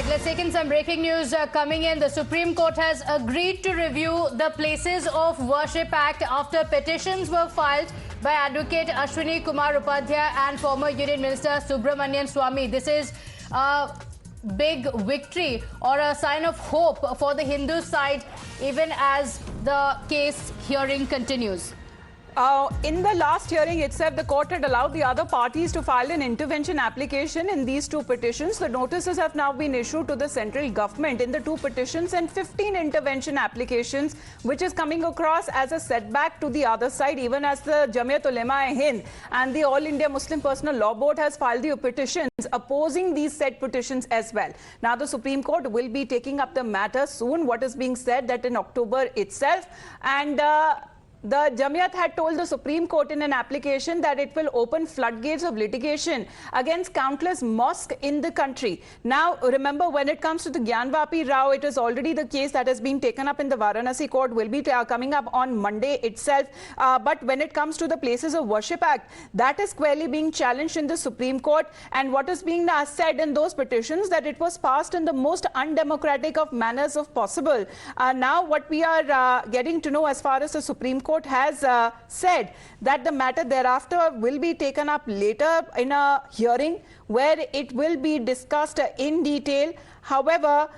let's take in some breaking news coming in. The Supreme Court has agreed to review the Places of Worship Act after petitions were filed by Advocate Ashwini Kumar Upadhyay and former Union Minister Subramanian Swamy. This is a big victory or a sign of hope for the Hindu side, even as the case hearing continues. In the last hearing itself, the court had allowed the other parties to file an intervention application in these two petitions. The notices have now been issued to the central government in the two petitions and 15 intervention applications, which is coming across as a setback to the other side, even as the Jamiat Ulema-i-Hind and the All India Muslim Personal Law Board has filed the petitions opposing these said petitions as well. Now, the Supreme Court will be taking up the matter soon. What is being said that in October itself, and the Jamiat had told the Supreme Court in an application that it will open floodgates of litigation against countless mosques in the country. Now, remember, when it comes to the Gyanvapi Rao, it is already the case that has been taken up in the Varanasi court, will be coming up on Monday itself. But when it comes to the Places of Worship Act, that is squarely being challenged in the Supreme Court. And what is being said in those petitions, that it was passed in the most undemocratic of manners of possible. Now, what we are getting to know as far as the Supreme Court has said that the matter thereafter will be taken up later in a hearing where it will be discussed in detail. However,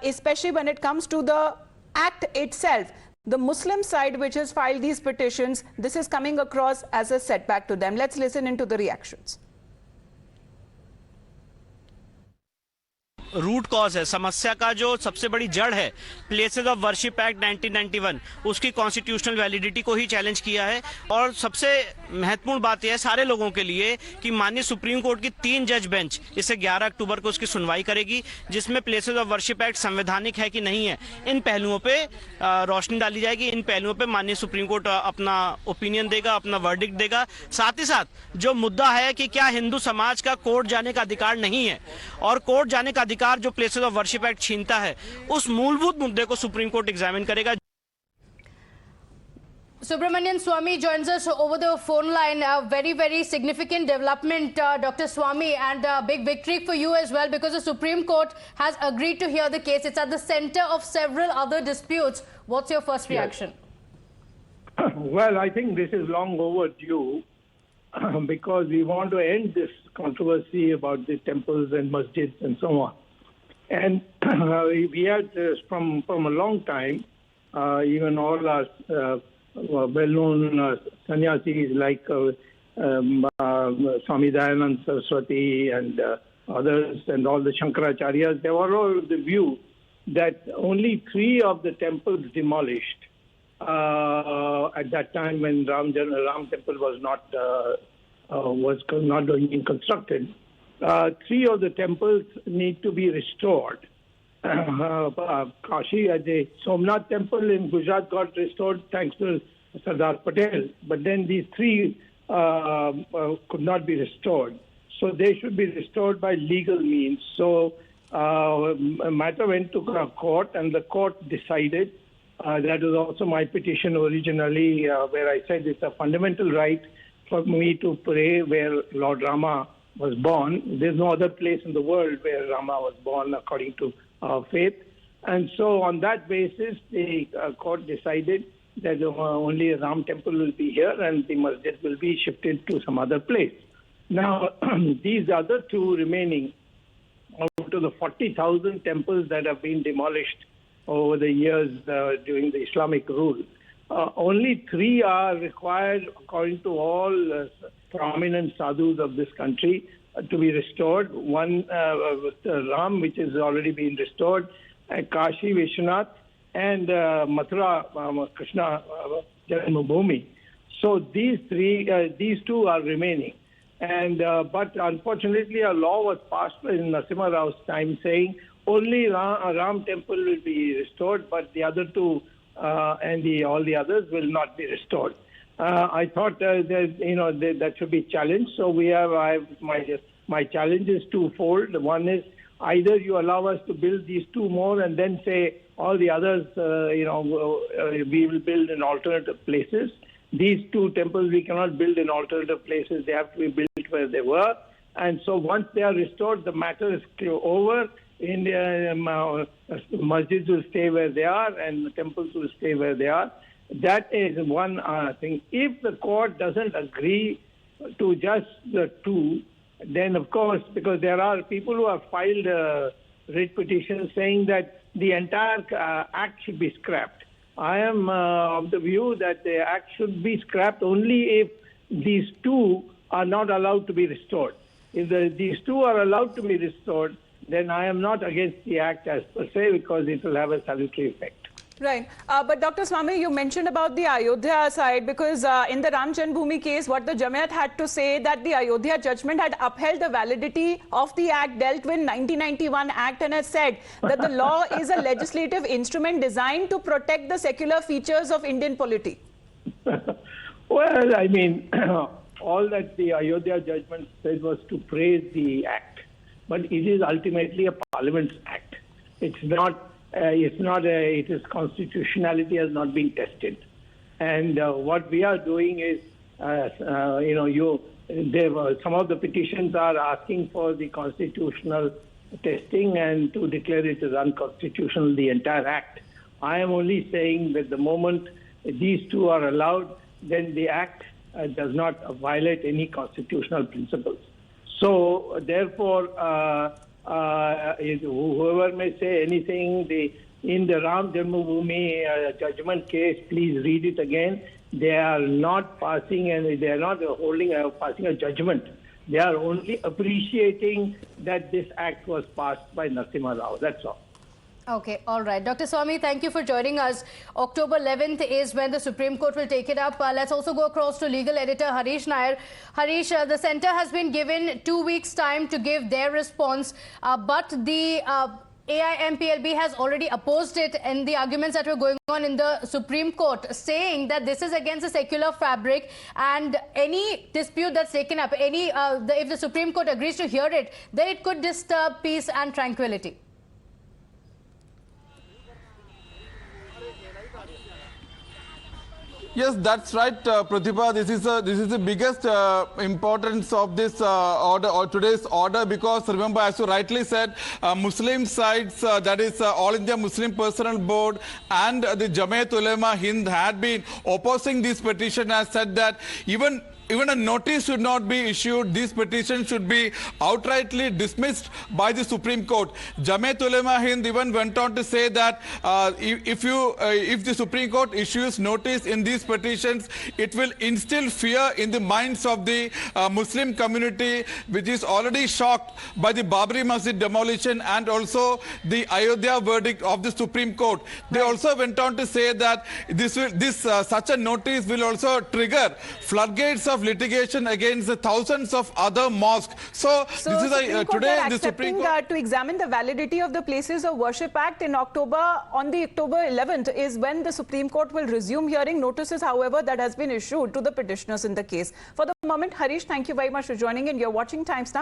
especially when it comes to the act itself, the Muslim side which has filed these petitions, this is coming across as a setback to them. Let's listen into the reactions. Root cause है, समस्या का जो सबसे बड़ी जड़ है, places of worship act 1991, उसकी constitutional validity को ही चैलेंज किया है। और सबसे महत्वपूर्ण बात यह है सारे लोगों के लिए कि माननीय सुप्रीम कोर्ट की 3 जज बेंच इसे 11 अक्टूबर को उसकी सुनवाई करेगी, जिसमें प्लेसेस ऑफ वर्शिप एक्ट संवैधानिक है कि नहीं है, इन पहलुओं पे रोशनी डाली जाएगी। इन पहलुओं पे माननीय सुप्रीम कोर्ट अपना ओपिनियन देगा, अपना वर्डिक्ट देगा। साथ ही साथ जो मुद्दा है कि क्या हिंदू समाज का कोर्ट जाने का अधिकार नहीं है और कोर्ट जाने का जो प्लेसेस ऑफ वर्शिप एक्ट छीनता है, उस मूलभूत मुद्दे को सुप्रीम कोर्ट एग्जामिन करेगा। Subramanian Swamy joins us over the phone line. A very, very significant development, Dr. Swamy, and a big victory for you as well, because the Supreme Court has agreed to hear the case. It's at the center of several other disputes. What's your first reaction? Yes. Well, I think this is long overdue because we want to end this controversy about the temples and masjids and so on. And we had from a long time, even all our well-known sannyasis like Swami Dayanand Saraswati and others, and all the Shankaracharyas, they were all of the view that only 3 of the temples demolished at that time when Ram temple was not being constructed. 3 of the temples need to be restored. Kashi, the Somnath temple in Gujarat got restored thanks to Sardar Patel, but then these 3 could not be restored. So they should be restored by legal means. So a matter went to court, and the court decided. That was also my petition originally, where I said it's a fundamental right for me to pray where Lord Rama was born. There's no other place in the world where Rama was born according to our faith. And so on that basis, the court decided that only a Ram temple will be here and the masjid will be shifted to some other place. Now, these other 2 remaining, out of the 40,000 temples that have been demolished over the years during the Islamic rule, only 3 are required, according to all prominent sadhus of this country, to be restored. One, Ram, which has already been restored, Kashi Vishwanath, and Mathura Krishna Janmabhoomi. So these 2 are remaining. And but unfortunately, a law was passed in Narasimha Rao's time saying only Ram temple will be restored, but the other 2 and all the others will not be restored. I thought that should be challenged. So my challenge is twofold. One is either you allow us to build these 2 more and then say all the others, we will build in alternative places. These 2 temples we cannot build in alternative places. They have to be built where they were. And so once they are restored, the matter is over. India masjids will stay where they are and the temples will stay where they are. That is one thing. If the court doesn't agree to just the two, then of course, because there are people who have filed writ petitions saying that the entire act should be scrapped. I am of the view that the act should be scrapped only if these two are not allowed to be restored. If these two are allowed to be restored, then I am not against the act as per se, because it will have a salutary effect. Right. But Dr. Swami, you mentioned about the Ayodhya side, because in the Ram Janmabhoomi case, what the Jamiat had to say that the Ayodhya judgment had upheld the validity of the act, dealt with 1991 Act, and has said that the law is a legislative instrument designed to protect the secular features of Indian polity. Well, I mean, all that the Ayodhya judgment said was to praise the act, but it is ultimately a Parliament's act. It's not. Its constitutionality has not been tested, and what we are doing is, some of the petitions are asking for the constitutional testing and to declare it as unconstitutional, the entire act. I am only saying that the moment these two are allowed, then the act does not violate any constitutional principles. So, therefore, whoever may say anything, in the Ram Janmabhoomi judgment case, please read it again. They are not passing and they are not passing a judgment. They are only appreciating that this act was passed by Narasimha Rao. That's all. Okay, all right. Dr. Swami, thank you for joining us. October 11th is when the Supreme Court will take it up. Let's also go across to legal editor Harish Nair. Harish, the centre has been given 2 weeks' time to give their response, but the AIMPLB has already opposed it in the arguments that were going on in the Supreme Court, saying that this is against the secular fabric, and any dispute that's taken up, if the Supreme Court agrees to hear it, then it could disturb peace and tranquility. Yes, that's right, Pratibha. This is the biggest importance of this order or today's order, because remember, as you rightly said, Muslim sides, that is All India Muslim Personnel Board and the Jamiat Ulema-i-Hind had been opposing this petition, and said that even a notice should not be issued. These petitions should be outrightly dismissed by the Supreme Court. Jamiat Ulema-i-Hind even went on to say that if the Supreme Court issues notice in these petitions, it will instill fear in the minds of the Muslim community, which is already shocked by the Babri Masjid demolition and also the Ayodhya verdict of the Supreme Court. They also went on to say that such a notice will also trigger floodgates of litigation against the thousands of other mosques. So this is today the Supreme Court to examine the validity of the Places of Worship Act in October. On the October 11th is when the Supreme Court will resume hearing notices, however, that has been issued to the petitioners in the case. For the moment, Harish, thank you very much for joining in. You're watching Times Now.